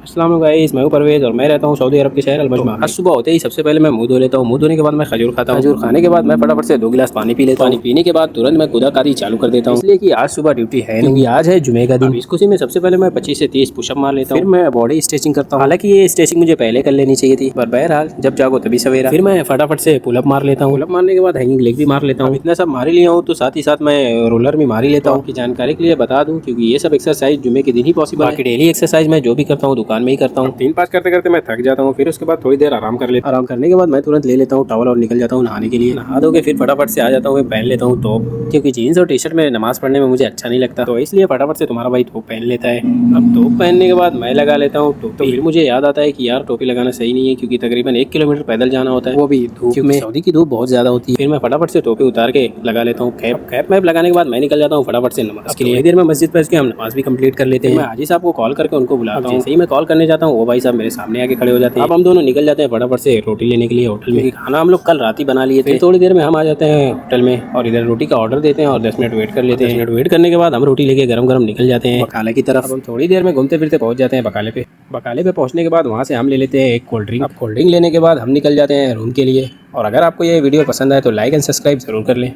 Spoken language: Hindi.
अस्सलाम वालेकुम गाइस, मैं हूं परवेज़ और मैं रहता हूं सऊदी अरब के शहर अल-मजमा। आज सुबह होते ही सबसे पहले मैं मुंह धो लेता हूं। मुंह धोने के बाद मैं खजूर खाता हूं। खजूर खाने के बाद मैं फटाफट से 2 गिलास पानी पी लेता हूं। पानी पीने के बाद तुरंत मैं कुदाकारी चालू कर देता हूं, इसलिए कि आज सुबह ड्यूटी है नहीं, आज है जुमे का दिन। इस खुशी में सबसे पहले मैं 25 से 30 पुशअप मार लेता हूं। फिर मैं बॉडी स्ट्रेचिंग करता हूं। हालांकि ये स्ट्रेचिंग मुझे पहले कर लेनी चाहिए थी, पर बहरहाल जब जागो तभी सवेरा। फिर मैं फटाफट से पुलअप मार लेता हूं। पुलअप मारने के बाद हैंगिंग लेग भी मार लेता हूं। इतना सब मार ही लिया हूं तो साथ ही साथ मैं रोलर भी मार ही लेता हूं। की जानकारी के लिए बता दूं, क्योंकि ये सब एक्सरसाइज जुमे के दिन ही पॉसिबल है। बाकी डेली एक्सरसाइज मैं जो भी करता हूं दुकान में ही करता हूं। 3-5 करते करते मैं थक जाता हूँ। फिर उसके बाद थोड़ी देर आराम कर लेता हूँ। आराम करने के बाद मैं तुरंत ले लेता हूँ टॉवल और निकल जाता हूँ नहाने के लिए। नहा धो के फिर फटाफट से आ जाता हूँ, पहन लेता हूँ टॉप, क्योंकि जीन्स और टी शर्ट में नमाज पढ़ने में मुझे अच्छा नहीं लगता, तो इसलिए फटाफट से तुम्हारा भाई टॉप पहन लेता है। अब टॉप पहनने के बाद मैं लगा लेता हूँ टोपी। तो फिर मुझे याद आता है कि यार टोपी लगाना सही नहीं है, क्योंकि तकरीबन 1 किलोमीटर पैदल जाना होता है, वो भी धूप में। सऊदी की धूप बहुत ज्यादा होती है। फिर मैं फटाफट से टोपी उतार के लगा लेता हूँ कैप। कैप मैप लगाने के बाद मैं निकल जाता हूँ फटाफट से नमाज के लिए। थोड़ी देर में मस्जिद पहुंच के हम नमाज भी कंप्लीट कर लेते हैं। मैं हाजी साहब को कॉल करके उनको बुलाता हूँ। जैसे ही मैं कॉल करने जाता हूँ वो भाई साहब मेरे सामने आके खड़े हो जाते हैं। अब हम दोनों निकल जाते हैं फटाफट से रोटी लेने के लिए होटल में। खाना हम लोग कल रात ही बना लिए थे। थोड़ी देर में हम आ जाते हैं होटल में और इधर रोटी का ऑर्डर देते हैं और 10 मिनट वेट कर लेते हैं। 10 मिनट वेट करने के बाद हम रोटी लेके गरम गरम निकल जाते हैं बकाले की तरफ। हम थोड़ी देर में घूमते फिरते पहुंच जाते हैं बकाले पे। बकाले पे पहुंचने के बाद वहां से हम ले लेते हैं एक कोल्ड ड्रिंक। अब कोल्ड ड्रिंक लेने के बाद हम निकल जाते हैं रूम के लिए। और अगर आपको ये वीडियो पसंद आए तो लाइक एंड सब्सक्राइब जरूर कर लें।